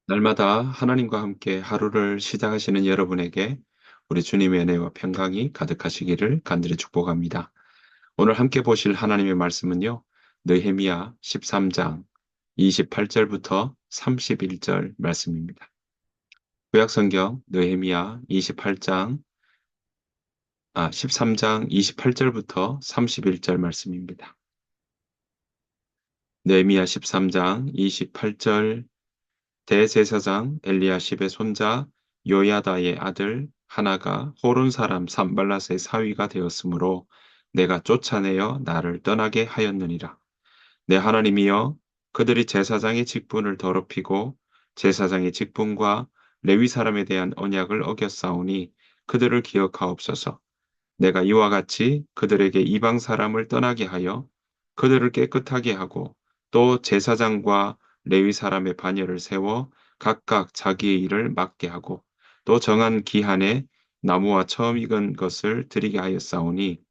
날마다 하나님과 함께 하루를 시작하시는 여러분에게 우리 주님의 은혜와 평강이 가득하시기를 간절히 축복합니다. 오늘 함께 보실 하나님의 말씀은요. 느헤미야 13장 28절부터 31절 말씀입니다. 구약성경 느헤미야 13장 28절부터 31절 말씀입니다. 느헤미야 13장 28절 대제사장 엘리야십의 손자 요야다의 아들 하나가 호론 사람 산발랏의 사위가 되었으므로 내가 쫓아내어 나를 떠나게 하였느니라. 내 하나님이여, 그들이 제사장의 직분을 더럽히고 제사장의 직분과 레위 사람에 대한 언약을 어겼사오니 그들을 기억하옵소서. 내가 이와 같이 그들에게 이방 사람을 떠나게 하여 그들을 깨끗하게 하고 또 제사장과 레위 사람의 반열을 세워 각각 자기의 일을 맡게 하고 또 정한 기한에 나무와 처음 익은 것을 드리게 하였사오니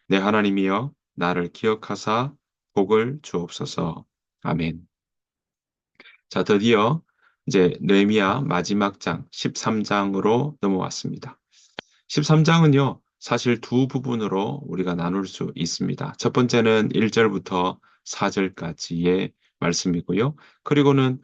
내 하나님이여 나를 기억하사 복을 주옵소서. 아멘. 자, 드디어 이제 느헤미야 마지막 장 13장으로 넘어왔습니다. 13장은요, 사실 두 부분으로 우리가 나눌 수 있습니다. 첫 번째는 1절부터 4절까지의 말씀이고요. 그리고는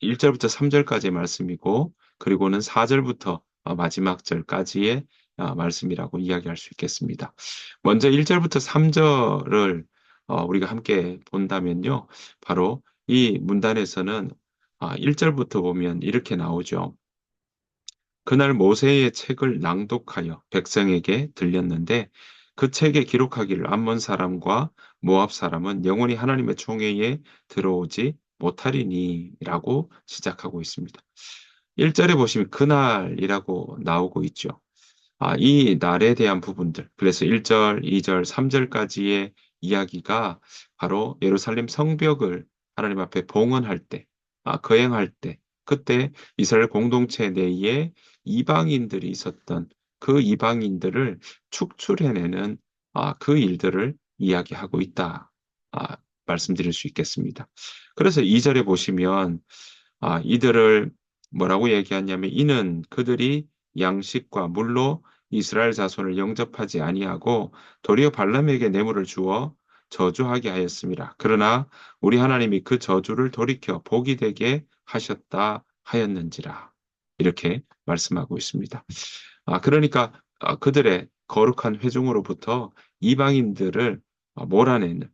1절부터 3절까지의 말씀이고, 그리고는 4절부터 마지막 절까지의 말씀이라고 이야기할 수 있겠습니다. 먼저 1절부터 3절을 우리가 함께 본다면요. 바로 이 문단에서는 1절부터 보면 이렇게 나오죠. 그날 모세의 책을 낭독하여 백성에게 들렸는데 그 책에 기록하기를 암몬 사람과 모압 사람은 영원히 하나님의 총회에 들어오지 못하리니라고 시작하고 있습니다. 1절에 보시면 그날이라고 나오고 있죠. 이 날에 대한 부분들, 그래서 1절, 2절, 3절까지의 이야기가 바로 예루살렘 성벽을 하나님 앞에 봉헌할 때, 거행할 때, 그때 이스라엘 공동체 내에 이방인들이 있었던 그 이방인들을 축출해내는 그 일들을 이야기하고 있다. 말씀드릴 수 있겠습니다. 그래서 2절에 보시면 이들을 뭐라고 얘기하냐면 이는 그들이 양식과 물로 이스라엘 자손을 영접하지 아니하고 도리어 발람에게 뇌물을 주어 저주하게 하였습니다. 그러나 우리 하나님이 그 저주를 돌이켜 복이 되게 하셨다 하였는지라. 이렇게 말씀하고 있습니다. 그러니까 그들의 거룩한 회중으로부터 이방인들을 몰아내는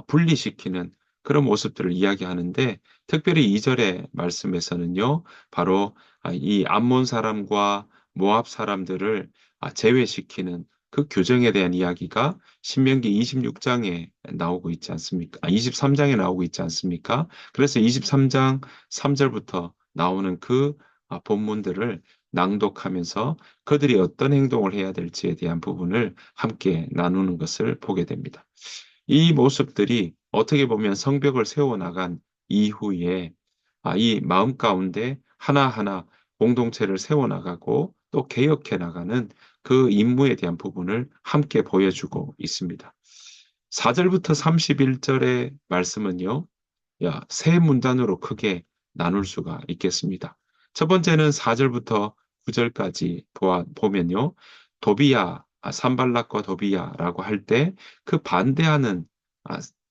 분리시키는 그런 모습들을 이야기하는데 특별히 2절의 말씀에서는요. 바로 이 암몬 사람과 모압 사람들을 제외시키는 그 규정에 대한 이야기가 신명기 26장에 나오고 있지 않습니까? 23장에 나오고 있지 않습니까? 그래서 23장 3절부터 나오는 그 본문들을 낭독하면서 그들이 어떤 행동을 해야 될지에 대한 부분을 함께 나누는 것을 보게 됩니다. 이 모습들이 어떻게 보면 성벽을 세워나간 이후에 이 마음 가운데 하나하나 공동체를 세워나가고 또 개혁해 나가는 그 임무에 대한 부분을 함께 보여주고 있습니다. 4절부터 31절의 말씀은요, 세 문단으로 크게 나눌 수가 있겠습니다. 첫 번째는 4절부터 9절까지 보면요, 도비야, 산발락과 도비야라고 할 때 그 반대하는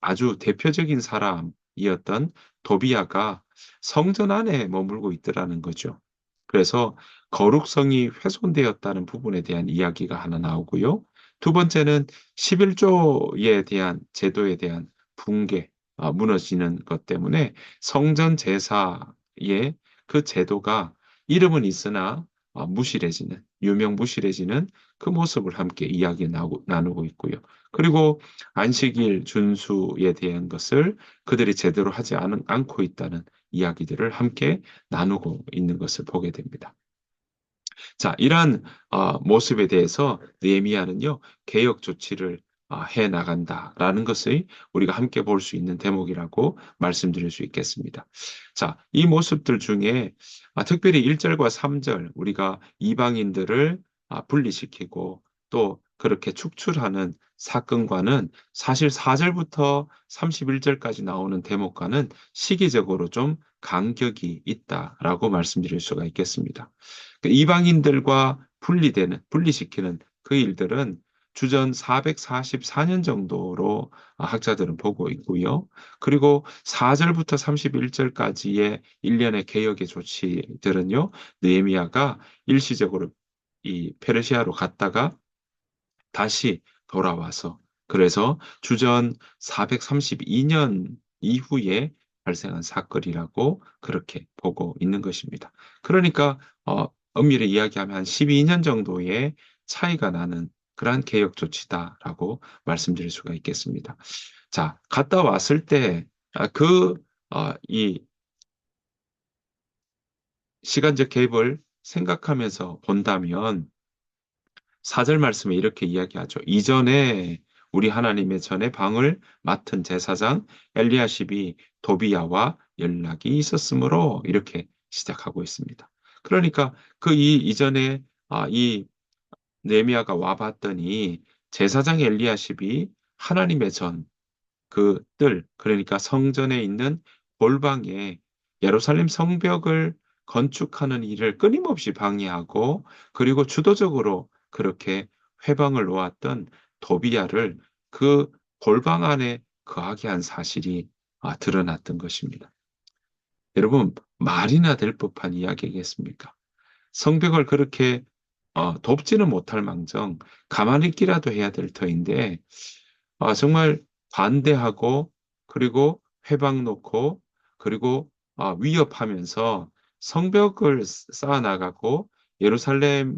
아주 대표적인 사람이었던 도비야가 성전 안에 머물고 있더라는 거죠. 그래서 거룩성이 훼손되었다는 부분에 대한 이야기가 하나 나오고요. 두 번째는 11조에 대한 제도에 대한 붕괴, 무너지는 것 때문에 성전 제사의 그 제도가 이름은 있으나 무실해지는, 유명무실해지는 그 모습을 함께 나누고 있고요. 그리고 안식일 준수에 대한 것을 그들이 제대로 하지 않고 있다는 이야기들을 함께 나누고 있는 것을 보게 됩니다. 자, 이러한 모습에 대해서 느헤미야는요, 개혁 조치를 해 나간다라는 것을 우리가 함께 볼 수 있는 대목이라고 말씀드릴 수 있겠습니다. 자, 이 모습들 중에 특별히 1절과 3절 우리가 이방인들을 분리시키고 또 그렇게 축출하는 사건과는 사실 4절부터 31절까지 나오는 대목과는 시기적으로 좀 간격이 있다라고 말씀드릴 수가 있겠습니다. 그 이방인들과 분리시키는 그 일들은 주전 444년 정도로 학자들은 보고 있고요. 그리고 4절부터 31절까지의 일련의 개혁의 조치들은요, 느헤미야가 일시적으로 이 페르시아로 갔다가 다시 돌아와서 그래서 주전 432년 이후에 발생한 사건이라고 그렇게 보고 있는 것입니다. 그러니까 엄밀히 이야기하면 한 12년 정도의 차이가 나는 그러한 개혁 조치다라고 말씀드릴 수가 있겠습니다. 자, 갔다 왔을 때 이 시간적 갭을 생각하면서 본다면 4절 말씀에 이렇게 이야기하죠. 이전에 우리 하나님의 전에 방을 맡은 제사장 엘리야십이 도비야와 연락이 있었으므로 이렇게 시작하고 있습니다. 그러니까 그 이전에 이 느헤미야가 와봤더니 제사장 엘리야십이 하나님의 전 그 뜰, 그러니까 성전에 있는 골방에 예루살렘 성벽을 건축하는 일을 끊임없이 방해하고 그리고 주도적으로 그렇게 회방을 놓았던 도비야를 그 골방 안에 거하게 한 사실이 드러났던 것입니다. 여러분, 말이나 될 법한 이야기겠습니까? 성벽을 그렇게 돕지는 못할 망정 가만히 있기라도 해야 될 터인데 정말 반대하고 그리고 회방 놓고 그리고 위협하면서 성벽을 쌓아 나가고 예루살렘의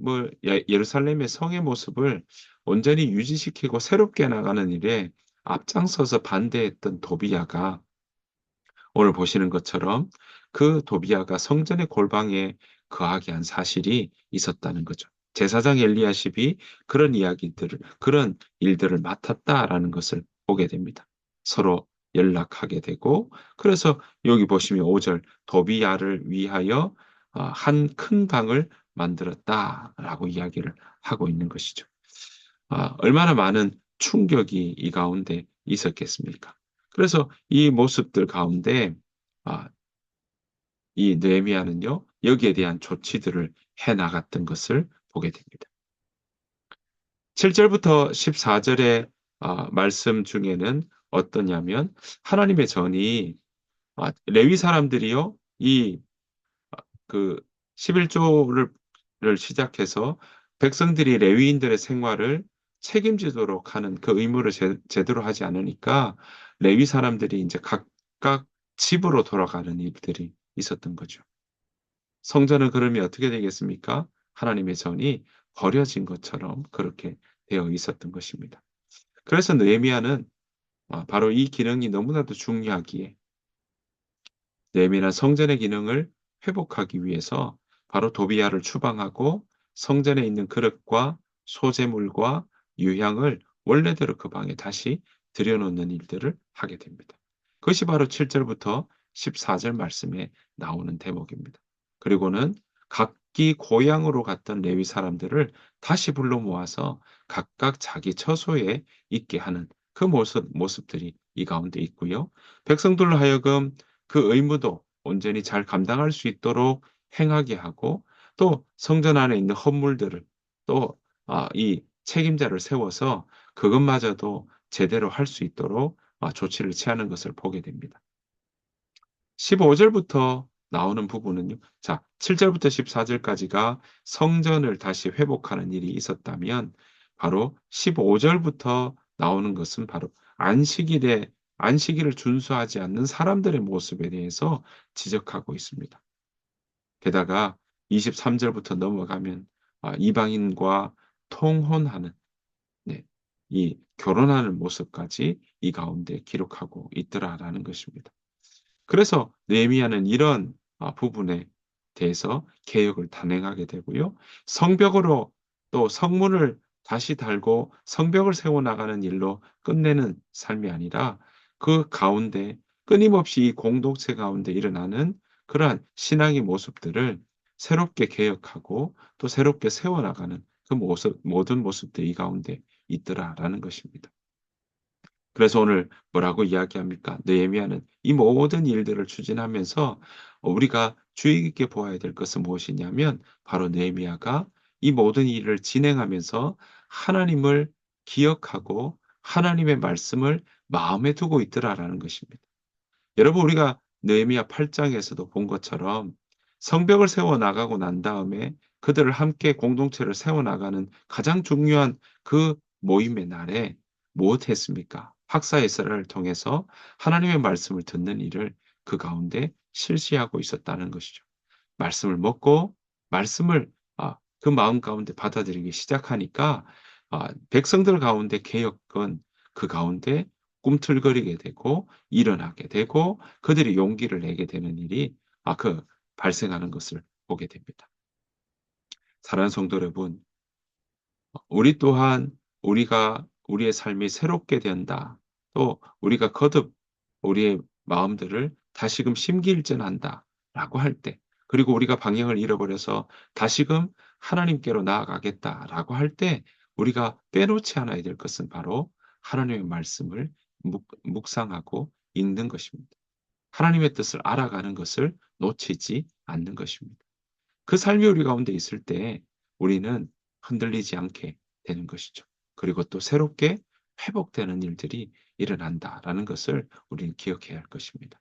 성의 모습을 온전히 유지시키고 새롭게 나가는 일에 앞장서서 반대했던 도비야가 오늘 보시는 것처럼 그 도비야가 성전의 골방에 거하게 한 사실이 있었다는 거죠. 제사장 엘리야십이 그런 일들을 맡았다라는 것을 보게 됩니다. 서로 연락하게 되고, 그래서 여기 보시면 5절, 도비야를 위하여 한 큰 방을 만들었다라고 이야기를 하고 있는 것이죠. 얼마나 많은 충격이 이 가운데 있었겠습니까? 그래서 이 모습들 가운데 아, 이 느헤미야는요 여기에 대한 조치들을 해 나갔던 것을 보게 됩니다. 7절부터 14절의 말씀 중에는 어떠냐면 하나님의 전이 레위 사람들이요 이 그 11조를 시작해서 백성들이 레위인들의 생활을 책임지도록 하는 그 의무를 제대로 하지 않으니까 레위 사람들이 이제 각각 집으로 돌아가는 일들이 있었던 거죠. 성전은 그러면 어떻게 되겠습니까? 하나님의 전이 버려진 것처럼 그렇게 되어 있었던 것입니다. 그래서 느헤미야는 바로 이 기능이 너무나도 중요하기에 예민한 성전의 기능을 회복하기 위해서 바로 도비야를 추방하고 성전에 있는 그릇과 소재물과 유향을 원래대로 그 방에 다시 들여놓는 일들을 하게 됩니다. 그것이 바로 7절부터 14절 말씀에 나오는 대목입니다. 그리고는 각기 고향으로 갔던 레위 사람들을 다시 불러 모아서 각각 자기 처소에 있게 하는 그 모습들이 이 가운데 있고요. 백성들로 하여금 그 의무도 온전히 잘 감당할 수 있도록 행하게 하고 또 성전 안에 있는 헌물들을 또 이 책임자를 세워서 그것마저도 제대로 할 수 있도록 조치를 취하는 것을 보게 됩니다. 15절부터 나오는 부분은요. 자, 7절부터 14절까지가 성전을 다시 회복하는 일이 있었다면 바로 15절부터 나오는 것은 바로 안식일을 준수하지 않는 사람들의 모습에 대해서 지적하고 있습니다. 게다가 23절부터 넘어가면 이방인과 통혼하는 네, 이 결혼하는 모습까지 이 가운데 기록하고 있더라라는 것입니다. 그래서 느헤미야는 이런 부분에 대해서 개혁을 단행하게 되고요. 성벽으로 또 성문을 다시 달고 성벽을 세워 나가는 일로 끝내는 삶이 아니라 그 가운데 끊임없이 이 공동체 가운데 일어나는 그러한 신앙의 모습들을 새롭게 개혁하고 또 새롭게 세워 나가는 그 모든 모습들이 이 가운데 있더라라는 것입니다. 그래서 오늘 뭐라고 이야기합니까? 느헤미야는 이 모든 일들을 추진하면서 우리가 주의 깊게 보아야 될 것은 무엇이냐면 바로 느헤미야가 이 모든 일을 진행하면서 하나님을 기억하고 하나님의 말씀을 마음에 두고 있더라라는 것입니다. 여러분 우리가 느헤미야 8 장에서도 본 것처럼 성벽을 세워 나가고 난 다음에 그들을 함께 공동체를 세워 나가는 가장 중요한 그 모임의 날에 무엇 했습니까? 학사 에스라를 통해서 하나님의 말씀을 듣는 일을 그 가운데 실시하고 있었다는 것이죠. 말씀을 먹고 말씀을 그 마음 가운데 받아들이기 시작하니까 백성들 가운데 개혁은 그 가운데 꿈틀거리게 되고 일어나게 되고 그들이 용기를 내게 되는 일이 발생하는 것을 보게 됩니다. 사랑하는 성도 여러분, 우리 또한 우리가 우리의 삶이 새롭게 된다. 또 우리가 거듭 우리의 마음들을 다시금 심기일전한다라고 할 때, 그리고 우리가 방향을 잃어버려서 다시금 하나님께로 나아가겠다라고 할 때 우리가 빼놓지 않아야 될 것은 바로 하나님의 말씀을 묵상하고 읽는 것입니다. 하나님의 뜻을 알아가는 것을 놓치지 않는 것입니다. 그 삶이 우리 가운데 있을 때 우리는 흔들리지 않게 되는 것이죠. 그리고 또 새롭게 회복되는 일들이 일어난다라는 것을 우리는 기억해야 할 것입니다.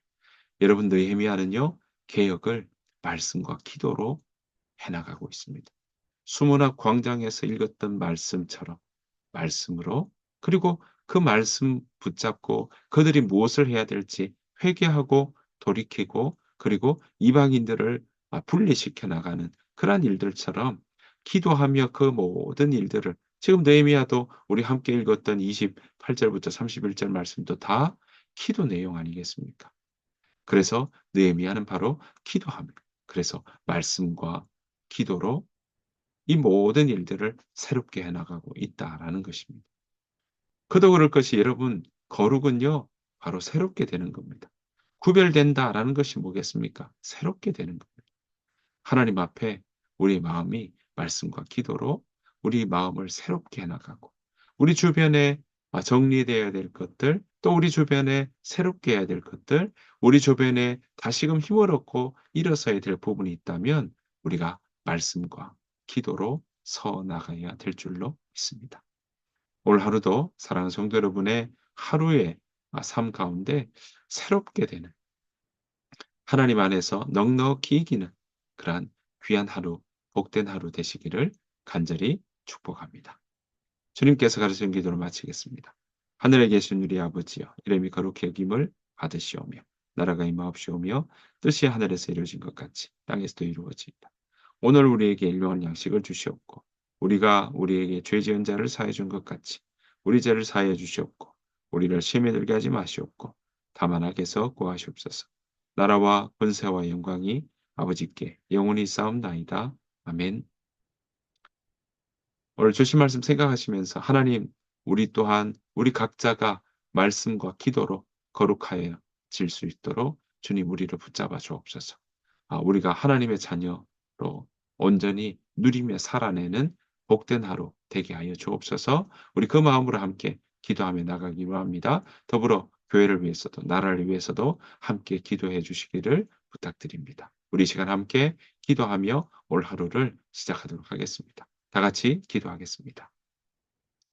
여러분 느헤미야는요. 개혁을 말씀과 기도로 해 나가고 있습니다. 수문학 광장에서 읽었던 말씀처럼 말씀으로, 그리고 그 말씀 붙잡고 그들이 무엇을 해야 될지 회개하고 돌이키고 그리고 이방인들을 분리시켜 나가는 그러한 일들처럼 기도하며 그 모든 일들을 지금 느헤미야도 우리 함께 읽었던 28 절부터 31절 말씀도 다 기도 내용 아니겠습니까? 그래서 느헤미야는 바로 기도합니다. 그래서 말씀과 기도로 이 모든 일들을 새롭게 해 나가고 있다라는 것입니다. 그도 그럴 것이 여러분 거룩은요. 바로 새롭게 되는 겁니다. 구별된다라는 것이 뭐겠습니까? 새롭게 되는 겁니다. 하나님 앞에 우리 마음이 말씀과 기도로 우리 마음을 새롭게 해 나가고 우리 주변에 정리되어야 될 것들, 또 우리 주변에 새롭게 해야 될 것들, 우리 주변에 다시금 힘을 얻고 일어서야 될 부분이 있다면 우리가 말씀과 기도로 서 나가야 될 줄로 믿습니다. 올 하루도 사랑하는 성도 여러분의 하루의 삶 가운데 새롭게 되는 하나님 안에서 넉넉히 이기는 그러한 귀한 하루, 복된 하루 되시기를 간절히 축복합니다. 주님께서 가르치신 기도를 마치겠습니다. 하늘에 계신 우리 아버지여, 이름이 거룩히 여김을 받으시오며 나라가 임하옵시오며 뜻이 하늘에서 이루어진 것 같이 땅에서도 이루어지이다. 오늘 우리에게 일용할 양식을 주시옵고 우리가 우리에게 죄 지은 자를 사해 준 것 같이 우리 죄를 사하여 주시옵고 우리를 시험에 들게 하지 마시옵고 다만 악에서 구하시옵소서. 나라와 권세와 영광이 아버지께 영원히 쌓옵나이다. 아멘. 오늘 주신 말씀 생각하시면서 하나님, 우리 또한 우리 각자가 말씀과 기도로 거룩하여 질 수 있도록 주님 우리를 붙잡아 주옵소서. 우리가 하나님의 자녀로 온전히 누리며 살아내는 복된 하루 되게 하여 주옵소서. 우리 그 마음으로 함께 기도하며 나가기로 합니다. 더불어 교회를 위해서도 나라를 위해서도 함께 기도해 주시기를 부탁드립니다. 우리 시간 함께 기도하며 올 하루를 시작하도록 하겠습니다. 다 같이 기도하겠습니다.